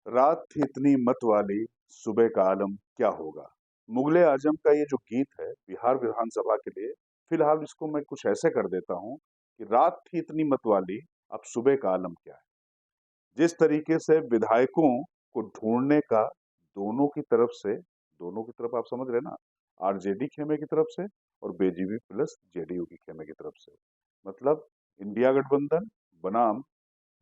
रात थी इतनी मत वाली, सुबह का आलम क्या होगा। मुगले आजम का ये जो गीत है बिहार विधानसभा के लिए, फिलहाल इसको मैं कुछ ऐसे कर देता हूँ कि रात थी इतनी मत वाली, अब सुबह का आलम क्या है। जिस तरीके से विधायकों को ढूंढने का दोनों की तरफ से, दोनों की तरफ आप समझ रहे हैं ना, आरजेडी खेमे की तरफ से और बीजेपी प्लस जेडीयू की खेमे की तरफ से, मतलब इंडिया गठबंधन बनाम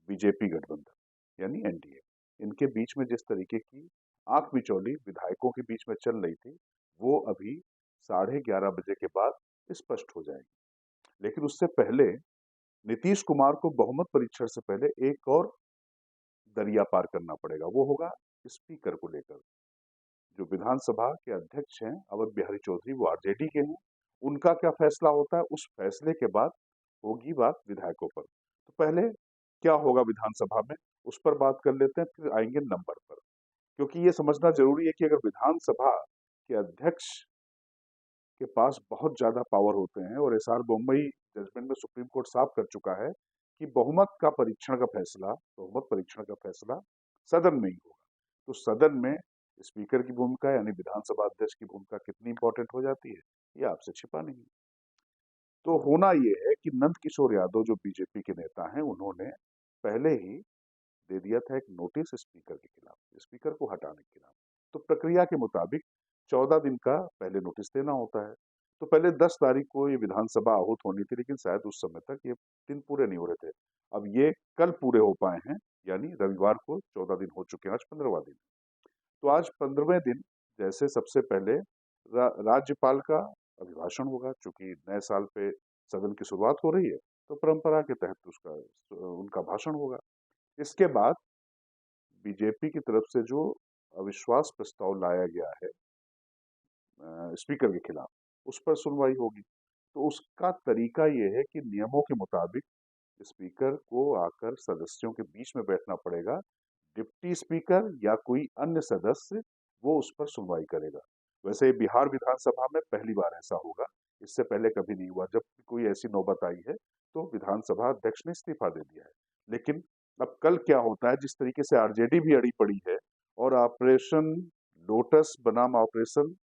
बीजेपी गठबंधन यानी एनडीए, इनके बीच में जिस तरीके की आंख मिचौली विधायकों के बीच में चल रही थी, वो अभी 11:30 बजे के बाद स्पष्ट हो जाएगी। लेकिन उससे पहले नीतीश कुमार को बहुमत परीक्षण से पहले एक और दरिया पार करना पड़ेगा। वो होगा स्पीकर को लेकर। जो विधानसभा के अध्यक्ष हैं अवध बिहारी चौधरी, वो आरजेडी के हैं। उनका क्या फैसला होता है, उस फैसले के बाद होगी बात विधायकों पर। तो पहले क्या होगा विधानसभा में, उस पर बात कर लेते हैं, फिर आएंगे नंबर पर। क्योंकि ये समझना जरूरी है कि अगर विधानसभा के अध्यक्ष के पास बहुत ज्यादा पावर होते हैं, और एसआर बोम्मई जजमेंट में सुप्रीम कोर्ट साफ कर चुका है कि बहुमत परीक्षण का फैसला सदन में ही होगा। तो सदन में स्पीकर की भूमिका यानी विधानसभा अध्यक्ष की भूमिका कितनी इंपॉर्टेंट हो जाती है, ये आपसे छिपा नहीं। तो होना ये है कि नंद किशोर यादव जो बीजेपी के नेता हैं, उन्होंने पहले ही दे दिया था एक नोटिस स्पीकर के खिलाफ, स्पीकर को हटाने के खिलाफ। तो प्रक्रिया के मुताबिक 14 दिन का पहले नोटिस देना होता है। तो पहले 10 तारीख को ये विधानसभा आहूत होनी थी, लेकिन शायद उस समय तक ये दिन पूरे नहीं हो रहे थे। अब ये कल पूरे हो पाए हैं, यानी रविवार को 14 दिन हो चुके हैं, आज 15वां दिन। तो आज 15वें दिन जैसे सबसे पहले राज्यपाल का अभिभाषण होगा, चूंकि नए साल पे सदन की शुरुआत हो रही है, तो परंपरा के तहत उसका उनका भाषण होगा। इसके बाद बीजेपी की तरफ से जो अविश्वास प्रस्ताव लाया गया है स्पीकर के खिलाफ, उस पर सुनवाई होगी। तो उसका तरीका ये है कि नियमों के मुताबिक स्पीकर को आकर सदस्यों के बीच में बैठना पड़ेगा। डिप्टी स्पीकर या कोई अन्य सदस्य वो उस पर सुनवाई करेगा। वैसे बिहार विधानसभा में पहली बार ऐसा होगा, इससे पहले कभी नहीं हुआ। जब कोई ऐसी नौबत आई है तो विधानसभा अध्यक्ष ने इस्तीफा दे दिया है। लेकिन अब कल क्या होता है, जिस तरीके से आरजेडी भी अड़ी पड़ी है और ऑपरेशन लोटस बनाम ऑपरेशन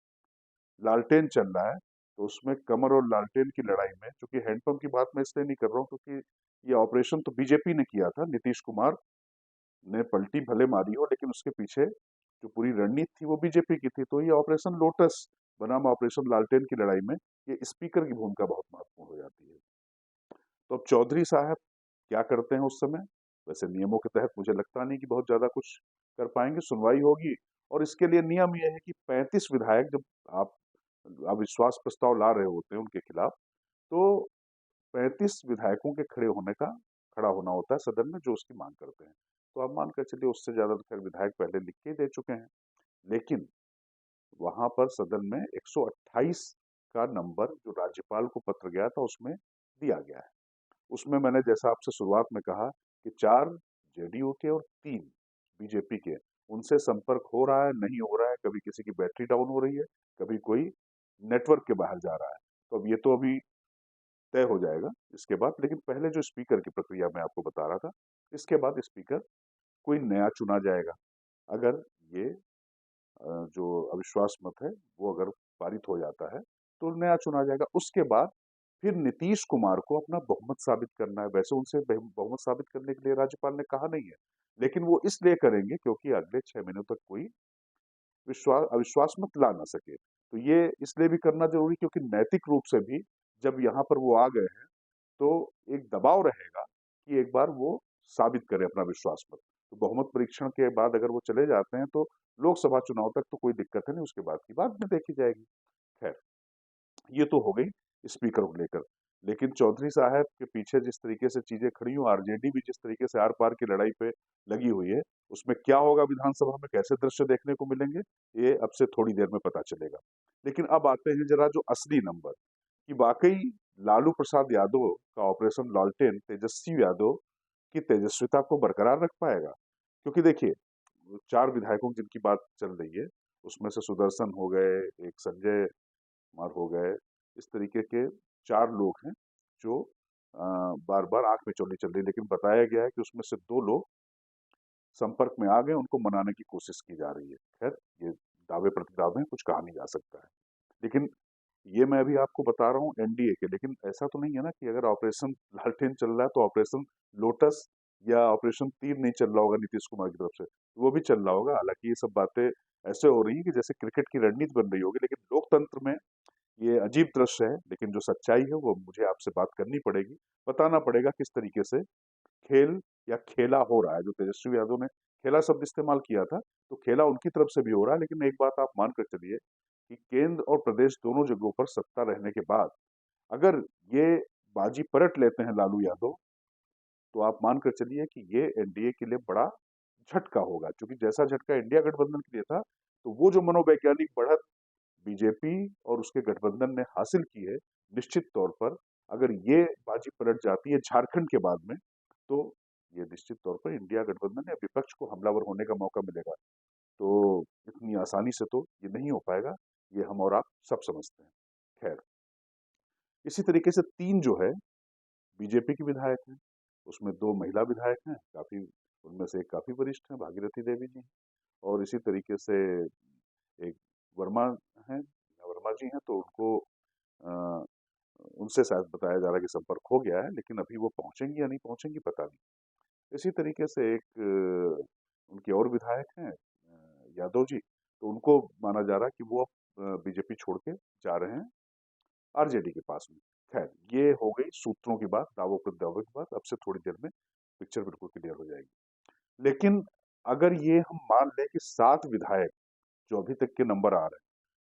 लालटेन चल रहा है, तो उसमें कमर और लालटेन की लड़ाई में, क्योंकि हैंडपंप की बात मैं इसलिए नहीं कर रहा हूँ क्योंकि ये ऑपरेशन तो बीजेपी ने किया था, नीतीश कुमार ने पलटी भले मारी हो, लेकिन उसके पीछे जो पूरी रणनीति थी वो बीजेपी की थी। तो ये ऑपरेशन लोटस बनाम ऑपरेशन लालटेन की लड़ाई में ये स्पीकर की भूमिका बहुत महत्वपूर्ण हो जाती है। तो अब चौधरी साहब क्या करते हैं उस समय, वैसे नियमों के तहत मुझे लगता नहीं कि बहुत ज्यादा कुछ कर पाएंगे। सुनवाई होगी और इसके लिए नियम यह है कि 35 विधायक, जब आप अविश्वास प्रस्ताव ला रहे होते हैं उनके खिलाफ, तो 35 विधायकों के खड़ा होना होता है सदन में, जो उसकी मांग करते हैं। तो आप मान कर चलिए उससे ज्यादा तो खैर विधायक पहले लिख के ही दे चुके हैं। लेकिन वहां पर सदन में 128 का नंबर जो राज्यपाल को पत्र गया था उसमें दिया गया है। उसमें मैंने जैसा आपसे शुरुआत में कहा कि 4 जेडीयू के और 3 बीजेपी के, उनसे संपर्क हो रहा है नहीं हो रहा है, कभी किसी की बैटरी डाउन हो रही है, कभी कोई नेटवर्क के बाहर जा रहा है। तो अब ये तो अभी तय हो जाएगा इसके बाद। लेकिन पहले जो स्पीकर की प्रक्रिया मैं आपको बता रहा था, इसके बाद स्पीकर कोई नया चुना जाएगा। अगर ये जो अविश्वास मत है वो अगर पारित हो जाता है तो नया चुना जाएगा। उसके बाद फिर नीतीश कुमार को अपना बहुमत साबित करना है। वैसे उनसे बहुमत साबित करने के लिए राज्यपाल ने कहा नहीं है, लेकिन वो इसलिए करेंगे क्योंकि अगले 6 महीनों तक कोई अविश्वास मत ला ना सके। तो ये इसलिए भी करना जरूरी क्योंकि नैतिक रूप से भी जब यहाँ पर वो आ गए हैं, तो एक दबाव रहेगा कि एक बार वो साबित करें अपना विश्वास मत। तो बहुमत परीक्षण के बाद अगर वो चले जाते हैं तो लोकसभा चुनाव तक तो कोई दिक्कत है नहीं, उसके बाद की बात में देखी जाएगी। खैर, ये तो हो गई स्पीकर को लेकर। लेकिन चौधरी साहब के पीछे जिस तरीके से चीजें खड़ी हुई, आरजेडी भी जिस तरीके से आर पार की लड़ाई पे लगी हुई है, उसमें क्या होगा विधानसभा में, कैसे दृश्य देखने को मिलेंगे, ये अब से थोड़ी देर में पता चलेगा। लेकिन अब आते हैं जरा जो असली नंबर, कि वाकई लालू प्रसाद यादव का ऑपरेशन लालटेन तेजस्वी यादव की तेजस्विता को बरकरार रख पाएगा। क्योंकि देखिए, 4 विधायकों जिनकी बात चल रही है, उसमें से सुदर्शन हो गए, एक संजय कुमार हो गए, इस तरीके के 4 लोग हैं जो बार बार आंख में चोली चल रही है। लेकिन बताया गया है कि उसमें से 2 लोग संपर्क में आ गए, उनको मनाने की कोशिश की जा रही है। खैर, ये दावे प्रतिदावे हैं, कुछ कहा नहीं जा सकता है। लेकिन ये मैं अभी आपको बता रहा हूँ एनडीए के, लेकिन ऐसा तो नहीं है ना कि अगर ऑपरेशन लालटेन चल रहा है तो ऑपरेशन लोटस या ऑपरेशन तीर नहीं चल रहा होगा नीतीश कुमार की तरफ से, वो भी चल रहा होगा। हालांकि ये सब बातें ऐसे हो रही है कि जैसे क्रिकेट की रणनीति बन रही होगी, लेकिन लोकतंत्र में ये अजीब दृश्य है। लेकिन जो सच्चाई है वो मुझे आपसे बात करनी पड़ेगी, बताना पड़ेगा किस तरीके से खेल या खेला हो रहा है। जो तेजस्वी यादव ने खेला शब्द इस्तेमाल किया था, तो खेला उनकी तरफ से भी हो रहा है। लेकिन एक बात आप मान कर चलिए कि केंद्र और प्रदेश दोनों जगहों पर सत्ता रहने के बाद अगर ये बाजी पलट लेते हैं लालू यादव, तो आप मान कर चलिए कि ये एनडीए के लिए बड़ा झटका होगा। क्योंकि जैसा झटका इंडिया गठबंधन के लिए था, तो वो जो मनोवैज्ञानिक बढ़त बीजेपी और उसके गठबंधन ने हासिल की है, निश्चित तौर पर अगर ये बाजी पलट जाती है झारखंड के बाद में, तो ये निश्चित तौर पर इंडिया गठबंधन या विपक्ष को हमलावर होने का मौका मिलेगा। तो इतनी आसानी से तो ये नहीं हो पाएगा, ये हम और आप सब समझते हैं। खैर, इसी तरीके से 3 जो है बीजेपी की विधायक हैं, उसमें 2 महिला विधायक हैं, काफी उनमें से एक काफी वरिष्ठ हैं, भागीरथी देवी जी हैं। और इसी तरीके से एक वर्मा हैं, वर्मा जी हैं, तो उनको अ, उनसे शायद बताया जा रहा है कि संपर्क हो गया है, लेकिन अभी वो पहुंचेंगी या नहीं पहुंचेंगी पता नहीं। इसी तरीके से एक उनके और विधायक हैं यादव जी, तो उनको माना जा रहा है कि वो बीजेपी छोड़ के जा रहे हैं आरजेडी के पास में। खैर, ये हो गई सूत्रों की बात, दावों प्रत्यावों की बात। अब से थोड़ी देर में पिक्चर बिल्कुल क्लियर हो जाएगी। लेकिन अगर ये हम मान लें कि 7 विधायक जो अभी तक के नंबर आ रहे हैं,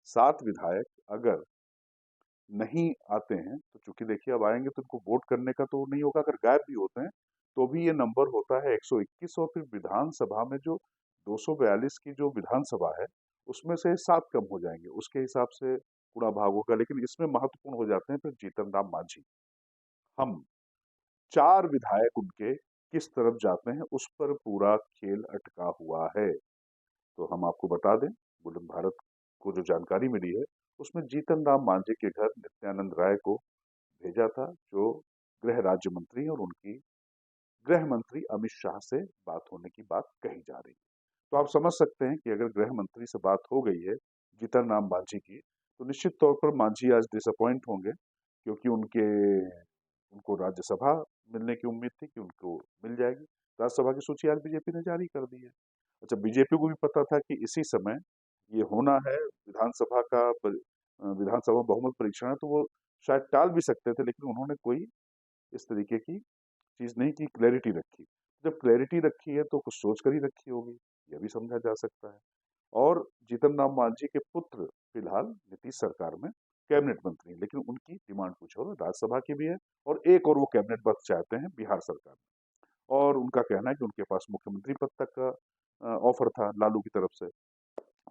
7 विधायक अगर नहीं आते हैं, तो चूंकि देखिए अब आएंगे तो उनको वोट करने का तो नहीं होगा। अगर गायब भी होते हैं तो भी ये नंबर होता है 121, और फिर विधानसभा में जो 242 की जो विधानसभा है, उसमें से 7 कम हो जाएंगे, उसके हिसाब से गुणा भाग होगा। लेकिन इसमें महत्वपूर्ण हो जाते हैं फिर जीतन राम मांझी। हम 4 विधायक उनके किस तरफ जाते हैं, उस पर पूरा खेल अटका हुआ है। तो हम आपको बता दें, बुलंद भारत को जो जानकारी मिली है, उसमें जीतन राम मांझी के घर नित्यानंद राय को भेजा था, जो गृह राज्य मंत्री हैं, और उनकी गृह मंत्री अमित शाह से बात होने की बात कही जा रही है। तो आप समझ सकते हैं कि अगर गृह मंत्री से बात हो गई है जीतन राम मांझी की, तो निश्चित तौर पर मांझी आज डिसअपॉइंट होंगे, क्योंकि उनको राज्यसभा मिलने की उम्मीद थी कि उनको मिल जाएगी। राज्यसभा की सूची आज बीजेपी ने जारी कर दी है। अच्छा, बीजेपी को भी पता था कि इसी समय ये होना है, विधानसभा बहुमत परीक्षण है, तो वो शायद टाल भी सकते थे, लेकिन उन्होंने कोई इस तरीके की चीज नहीं की, क्लैरिटी रखी। जब क्लैरिटी रखी है तो कुछ सोच कर ही रखी होगी, यह भी समझा जा सकता है। और जीतन राम मांझी के पुत्र फिलहाल नीतीश सरकार में कैबिनेट मंत्री हैं, लेकिन उनकी डिमांड कुछ और है, राज्यसभा की भी है, और एक और वो कैबिनेट पद चाहते हैं बिहार सरकार में। और उनका कहना है कि उनके पास मुख्यमंत्री पद तक का ऑफर था लालू की तरफ से।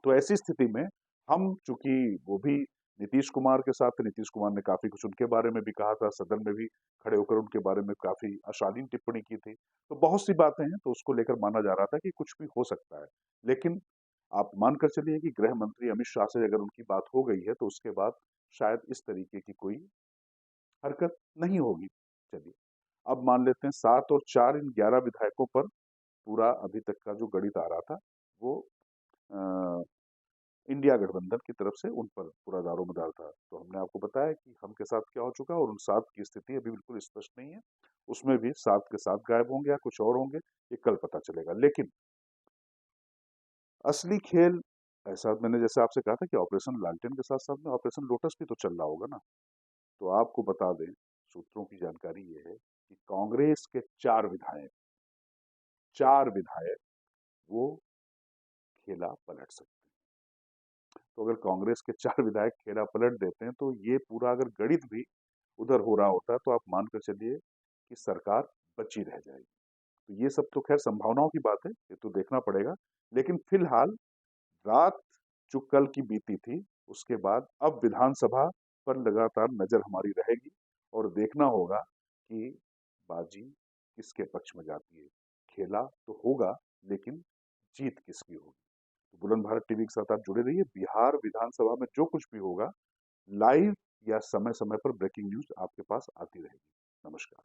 तो ऐसी स्थिति में हम, चूंकि वो भी नीतीश कुमार के साथ, नीतीश कुमार ने काफी कुछ उनके बारे में भी कहा था, सदन में भी खड़े होकर उनके बारे में काफी अशालीन टिप्पणी की थी, तो बहुत सी बातें हैं, तो उसको लेकर माना जा रहा था कि कुछ भी हो सकता है। लेकिन आप मानकर चलिए कि गृह मंत्री अमित शाह से अगर उनकी बात हो गई है, तो उसके बाद शायद इस तरीके की कोई हरकत नहीं होगी। चलिए, अब मान लेते हैं 7 और 4, इन 11 विधायकों पर पूरा अभी तक का जो गणित आ रहा था, वो अ, इंडिया गठबंधन की तरफ से उन पर पूरा दारोमदार था। तो हमने आपको बताया कि हम के साथ क्या हो चुका है, और उन 7 की स्थिति अभी बिल्कुल स्पष्ट नहीं है। उसमें भी 7 के 7 गायब होंगे या कुछ और होंगे, ये कल पता चलेगा। लेकिन असली खेल ऐसा, मैंने जैसे आपसे कहा था कि ऑपरेशन लालटेन के साथ साथ में ऑपरेशन लोटस भी तो चल रहा होगा ना। तो आपको बता दें, सूत्रों की जानकारी ये है कि कांग्रेस के 4 विधायक वो खेला पलट सकते हैं। तो अगर कांग्रेस के 4 विधायक खेला पलट देते हैं, तो ये पूरा अगर गणित भी उधर हो रहा होता है, तो आप मानकर चलिए कि सरकार बची रह जाएगी। तो ये सब तो खैर संभावनाओं की बात है, ये तो देखना पड़ेगा। लेकिन फिलहाल रात जो कल की बीती थी, उसके बाद अब विधानसभा पर लगातार नजर हमारी रहेगी, और देखना होगा कि बाजी किसके पक्ष में जाती है। खेला तो होगा, लेकिन जीत किसकी होगी। तो बुलंद भारत टीवी के साथ आप जुड़े रहिए। बिहार विधानसभा में जो कुछ भी होगा, लाइव या समय समय पर ब्रेकिंग न्यूज आपके पास आती रहेगी। नमस्कार।